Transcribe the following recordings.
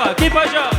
زبا کی پاشا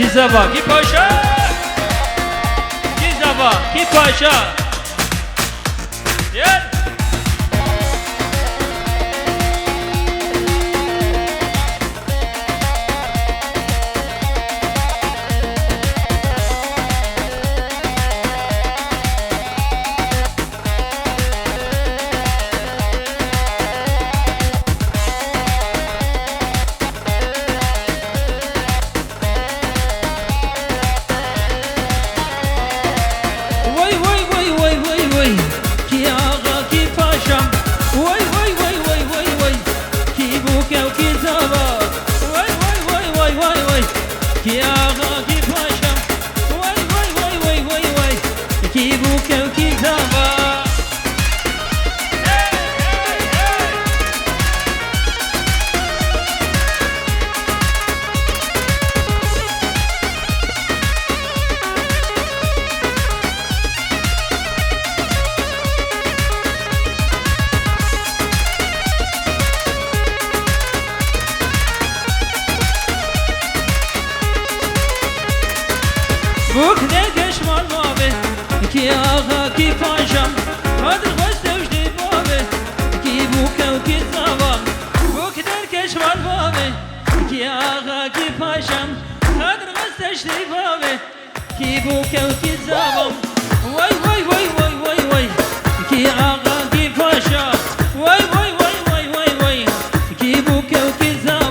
کی زبا کی پاشا کی زبا کی پاشا کی آقا کی پاشم وای وای وای وای وای وای کی بوکه و کی زبا بوک درکش مال بابه کی آقا کی پاشم قدر خوش دوشتی بابه کی بوکه و کی زبان بوک درکش مال بابه کی آقا کی پاشم قدر خوش دوشتی بابه کی بوکه و کی زبان وای وای وای وای وای وای کی آقا کی پاشم وای وای وای وای وای وای کی بوکه و کی زبان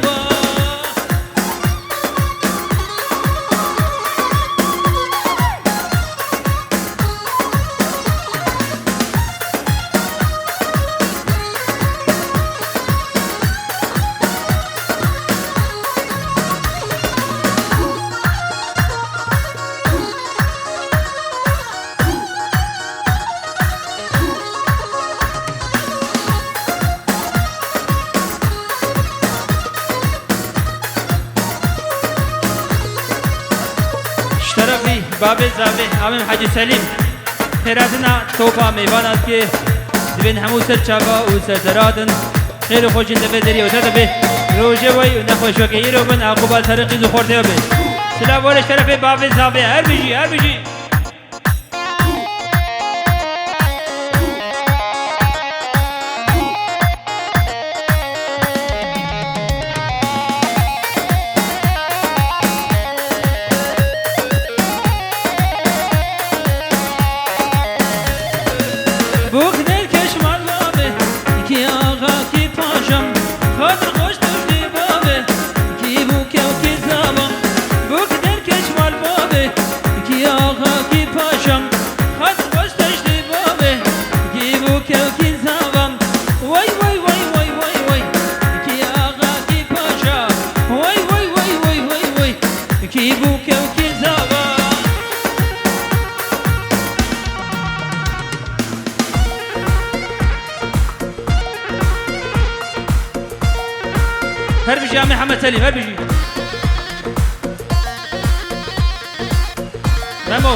اشترافی باب زاوی امام حاجی سلیم خیراتنا توبا میوانات که دبین همو سر چاقا و سر زرادن خیر خوشین دبه دری و تدبه روژه وی و نخوش وکی رو بن عقوبات ترقی زو خورده بی سلام وال اشترافی باب زاوی هر بیجی هر بیجی بوک درکش مال بابه کی آقا کی پاشم خاطر خوش دوشتی بابه کی بوکه و کی زبان بوک درکش مال بابه کی آقا کی پاشم خاطر خوش دوشتی بابه کی بوکه و کی زبان وای وای وای وای وای وای کی آقا کی پاشم وای وای وای وای وای وای کی بوکه و کی زبان هر بيجي عمي محمد سليم هر بيجي مامو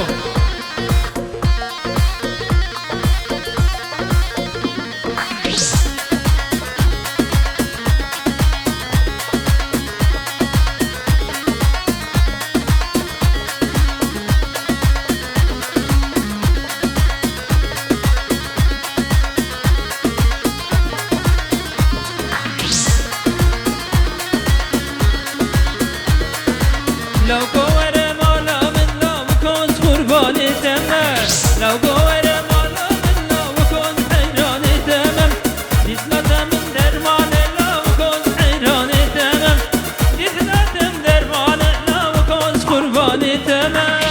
لو قوار مالا من لا وكون قرباني تمام لو قوار مالا من لا وكون حيراني تمام جسمة من درمان لا وكون حيراني تمام جسمة من درمان لا وكون قرباني تمام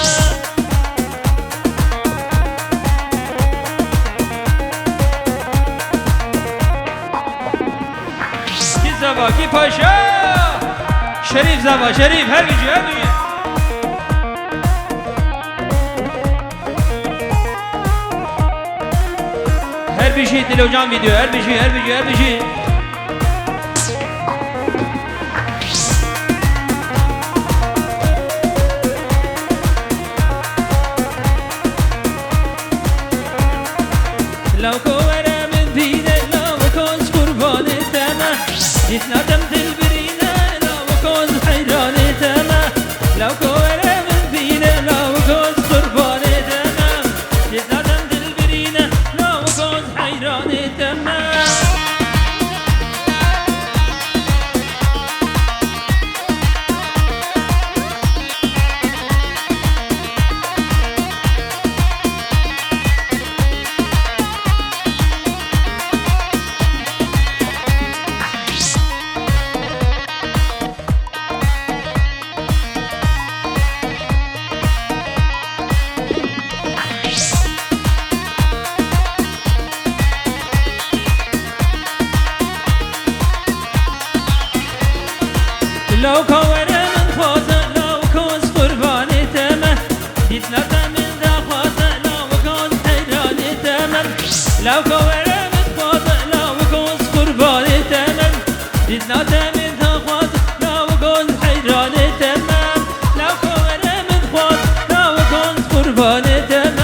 کی زبا کی پاشا شريف زبا شريف هر بيجي هر بيجي هر بيجي دلو جان فيديو هر بيجي هر بيجي هر بيجي لو كورا من دينه لو كنت قرباني تمام جيت ندم دل برينه لو كنت حيراني تمام لو كورا من دينه لو كنت قرباني تمام جيت ندم دل برينه لو كنت حيراني تمام لو كورا من خوزه لو كنت قرباني تمام جيت ندم من ذا خوزه لو كنت حيراني تمام لو كورا من خوزه لو كنت قرباني تمام جيت ندم من ذا خوزه لو كنت حيراني تمام لو كورا من خوزه لو كنت قرباني تمام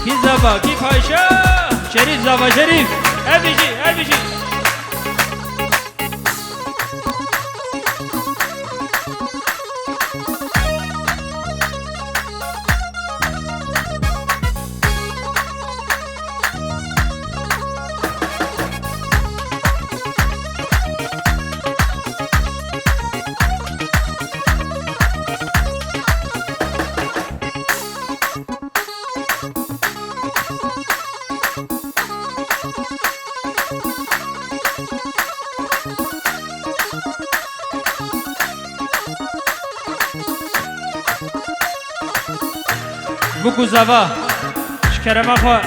كي زبا كي فايشة شريف زبا شريف هبيجي هبيجي بوكو زبا شكرا خوا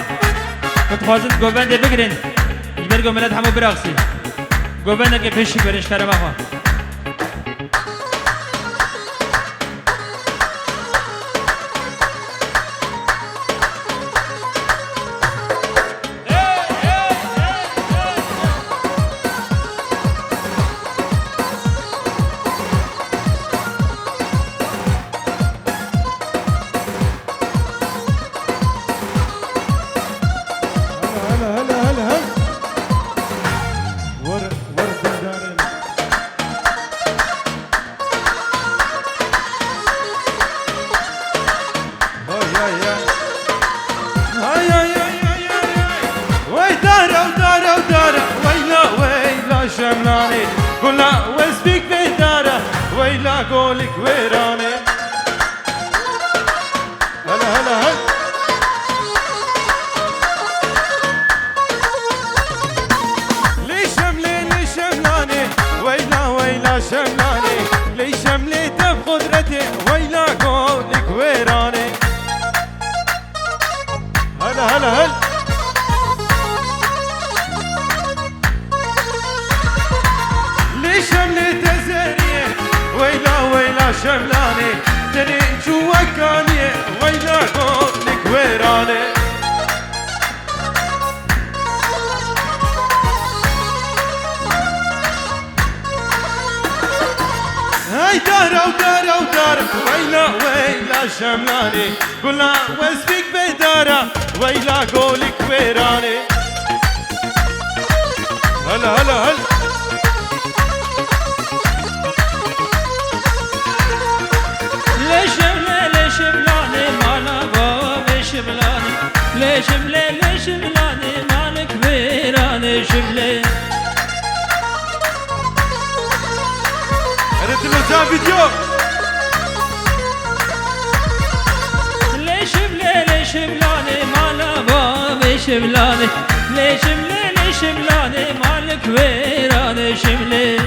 متخوازن گوبنده بگرین جبر گوبنده همو براقسی گوبنده که پیش برین شکرا خوا شملاني قلنا وسبيك بهدارة ويلا قولك ويراني هلا هلا هلا لي شملاني ويلا ويلا شملاني لي شملي بقدرتي ويلا قولك ويراني هلا هلا هلا شملي تزريه ويلا ويلا شملاني تري جوا كانيه ويلا قولك ويراني هاي دارة ودارة ودارة ويلا ويلا شملاني قلنا وسبيك بدارة ويلا قولك ويراني هلا هلا هلا شملاني مالك ويراني شملي اريد له فيديو شملاني مالا بابي شملاني شملاني مالك ويراني شملي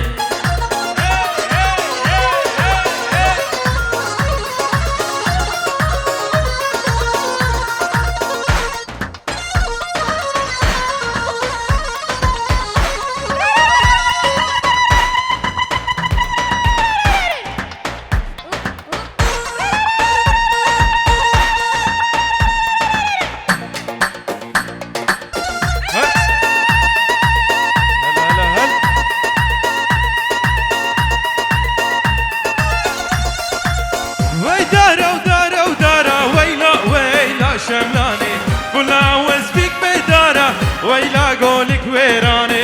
وي دارا ودارا ودارا ويلا ويلا شملاني ولا وزبيك بدارا ويلا قولك ويراني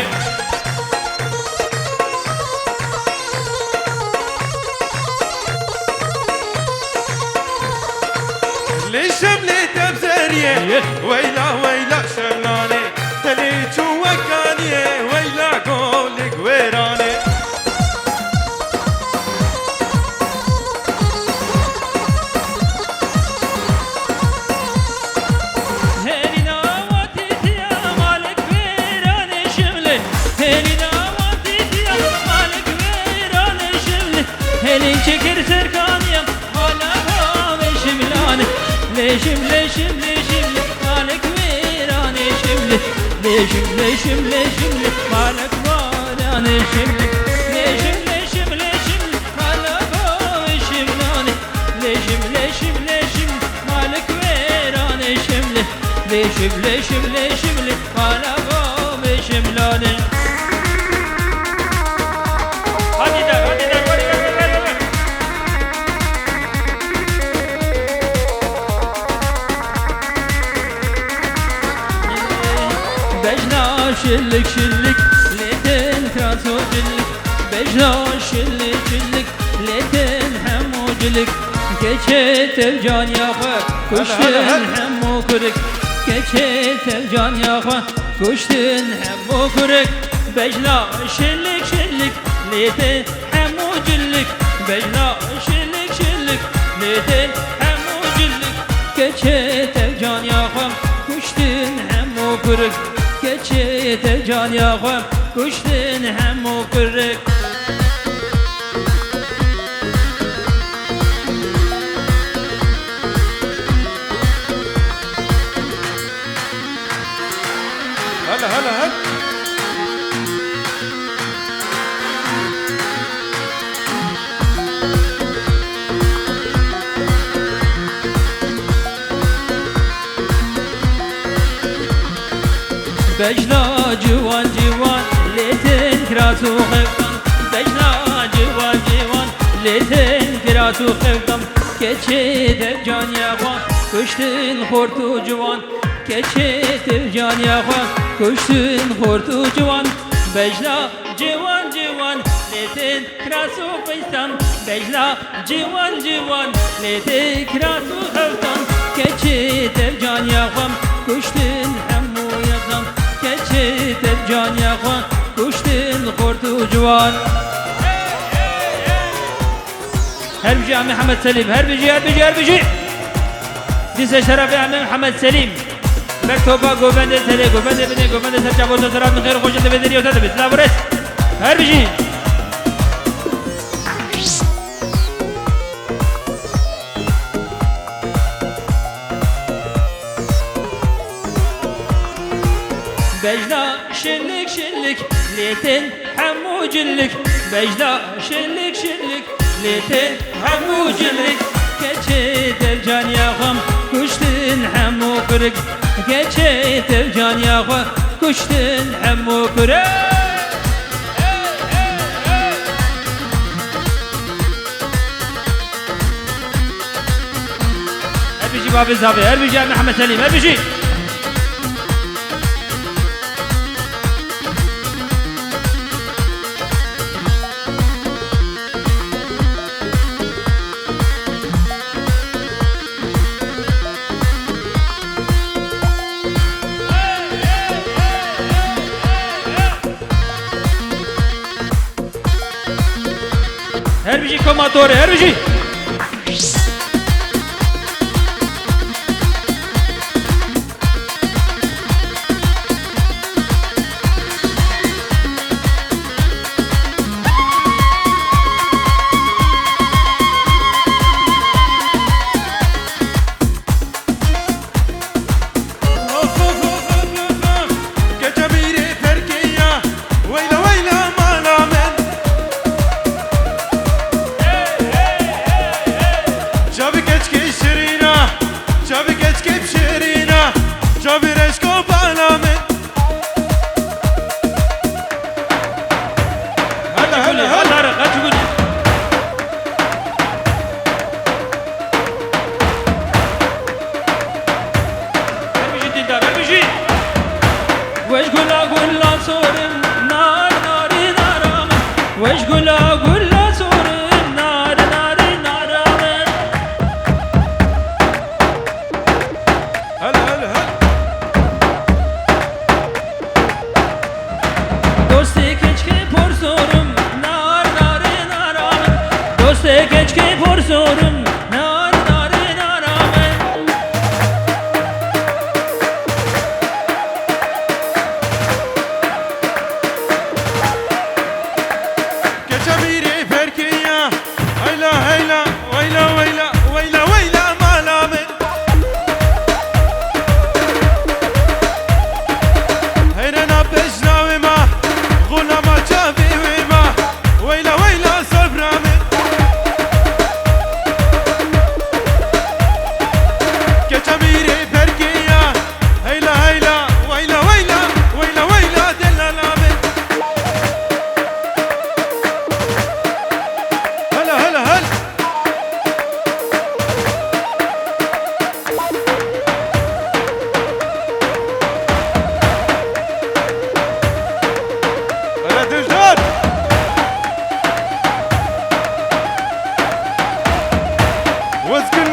ليش شملت بزريه ويلا ويلا شملاني تليت وكانيه ويلا قولك ويراني çekir serkaniyem hala ve şimlane leşim leşim leşimli malek virane şimli leşim leşim leşimli malek virane şimli leşim leşim leşimli hala ve şimlane leşim leşim leşim malek virane şimli leşim leşim leşimli hala ve şimlane hadi de شلك شلك ليتن كراسو جلك بجنا شلك شلك ليتن همو جلك كشيت الجان يا خا كشتن همو كرك كشيت الجان يا خا كشتن همو كرك بجنا شلك شلك ليتن همو جلك بجنا شلك شلك ليتن همو جلك كشيت الجان يا خا كشتن همو كرك keçet can yağım kuştun hem o kırık هلا هلا هلا بجنا جوان جوان ليتن كراسو خفتم بجنا جوان جوان ليتن كراسو خفتم keçet can yağan kuştun hortu جوان keçet can yağan kuştun hortu جوان بجنا جوان جوان ليتن كراسو خفتم بجنا جوان جوان ليتن كراسو خفتم keçet can yağan kuştun همو yazam keçet can yağan kuştun hortu جوان her biji Ahmet Muhammed Selim her biji Dise şeref Ahmet Muhammed Selim Mektuba govende tele govende bine govende serçe boza taraf mı khair khoşete bederiyor tadı bitla bures her biji بجنا شلك شلك ليتن حمو جلك بجنا شلك شلك ليتن حمو جلك كشيت الجان يا غم كشتن حمو كرك كشيت الجان يا غم كشتن حمو كرك هل بيجي باب الزاوية هل بيجي محمد سليم هل بيجي her biji komatore her biji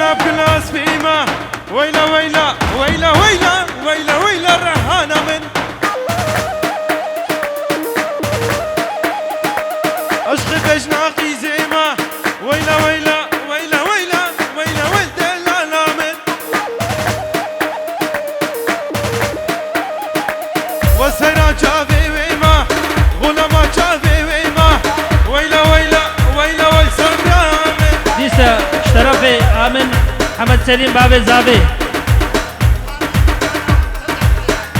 شراب كلاس فيما ويلا ويلا ويلا ويلا ويلا ويلا الرهانة من عشق بجناقي زيما ويلا ويلا ويلا ويلا ويلا ولد العلامن وسيرا جافي ويما غلما جافي ويما ويلا ويلا ويلا والسرامن دیسا اشتراف آمن محمد سلیم باب زاوی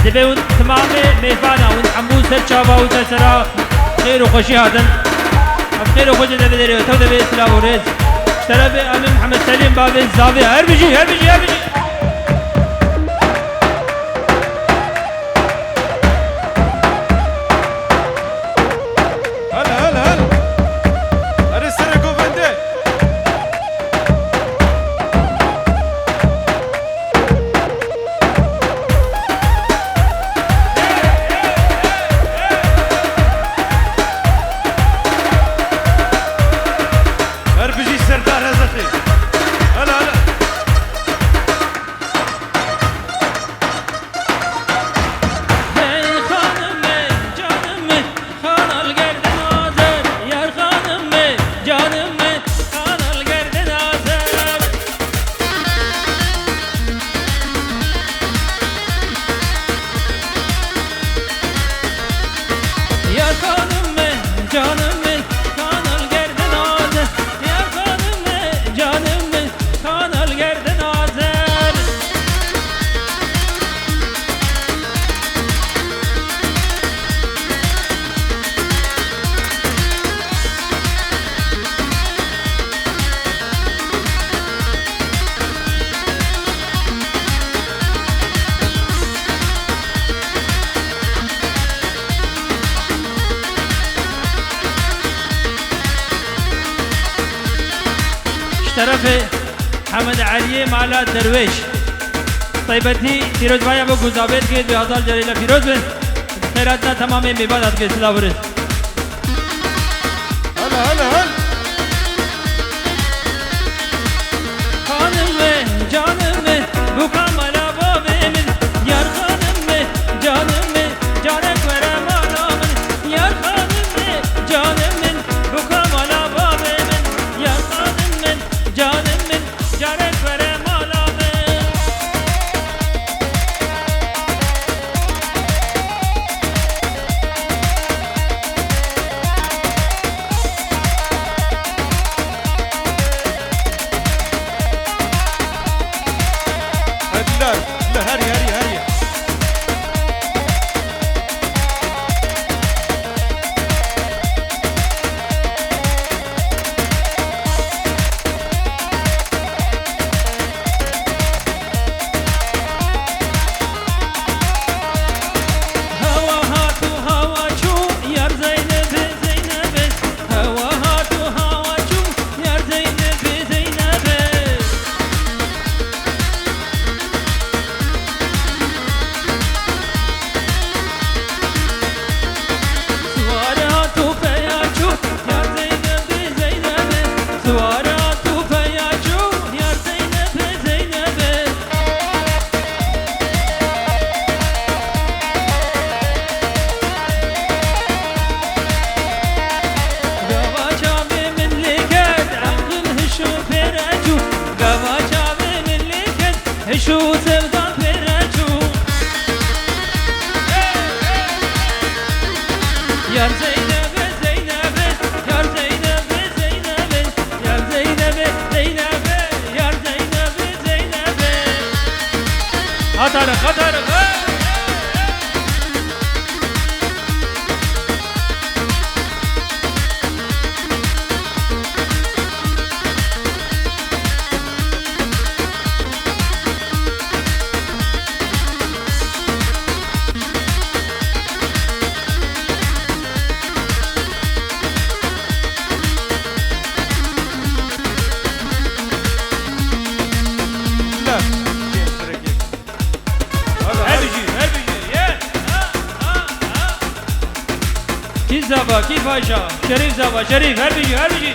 دبی اون تمام میفانا اون عمو سر چاوا و سرا خیر و خوشی هاتن خیر و خوشی دبی داری و تو دبی اسلام و رز اشتراف آمن محمد سلیم باب زاوی هر بجی هر بجی هر بجی هلا هلا هلا ارسل كوفندي اربجي سردار هزخي هلا هلا Hey hanım ey canım ey kanal gerden azer yar hanım ey canım ey kanal gerden azer yar hanım ey canım ey kanal gerden azer yar hanım ey canım ey kanal gerden azer طرف حمد علی مالا درویش طیبتی فیروز بایا با گزابت که به هزار جلیل فیروز بن خیراتنا تمام میبادت که سلا برس هلا هلا هلا خانم و جانم و bu kamala babimin yar hanım ve canım ve canek verem alamın yar hanım ve canımın bu kamala babimin yar hanım ve canımın canek verem alamın هلا لا هري هري هري hava hatu hava çu yar Zeynep'i Zeynep'i hava hatu hava çu yar Zeynep'i Zeynep'i Suara tufe ya çu yar Zeynep'i Zeynep'i Suara tufe ya çu yar Zeynep'i Zeynep'i Gavaca ve memleket akıl hışu perecu Gavaca ve memleket hışu sevdan perecu Yar Zeynep'e Zeynep'e Yar Zeynep'e Zeynep'e Yar Zeynep'e Zeynep'e Yar Zeynep'e Zeynep'e Atarık atarık لا كيف تركيك هلا Her هلا biji her biji ye Ki zaba ki paşa Şerif zaba şerif her biji her biji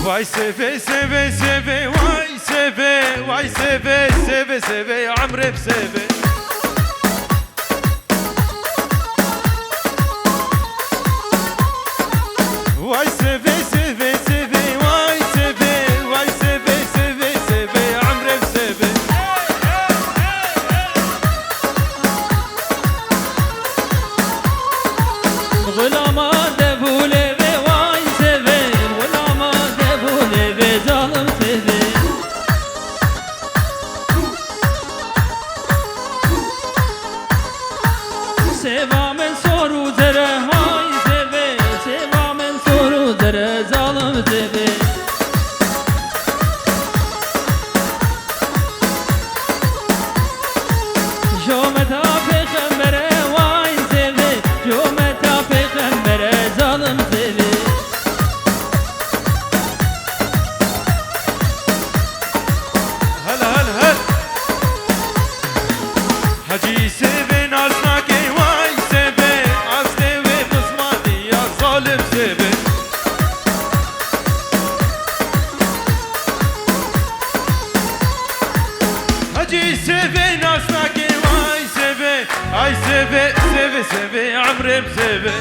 Vay seve seve seve vay seve vay seve seve seve عمري بسeve Vay seve seve seve vay seve vay seve seve seve عمري بسeve غلاما دبوله ve vay seve غلاما debule ve zalim seve Sevamen soru zere hay seve Sevamen soru zere zalim seve Jometa peygambere vay seve Jometa peygambere zalim seve هلا هلا هلا حجي سeve نازناكي vay seve az seve mızmadi ya zalim seve Hacı seve nasnaki vay seve ay seve seve seve amrem seve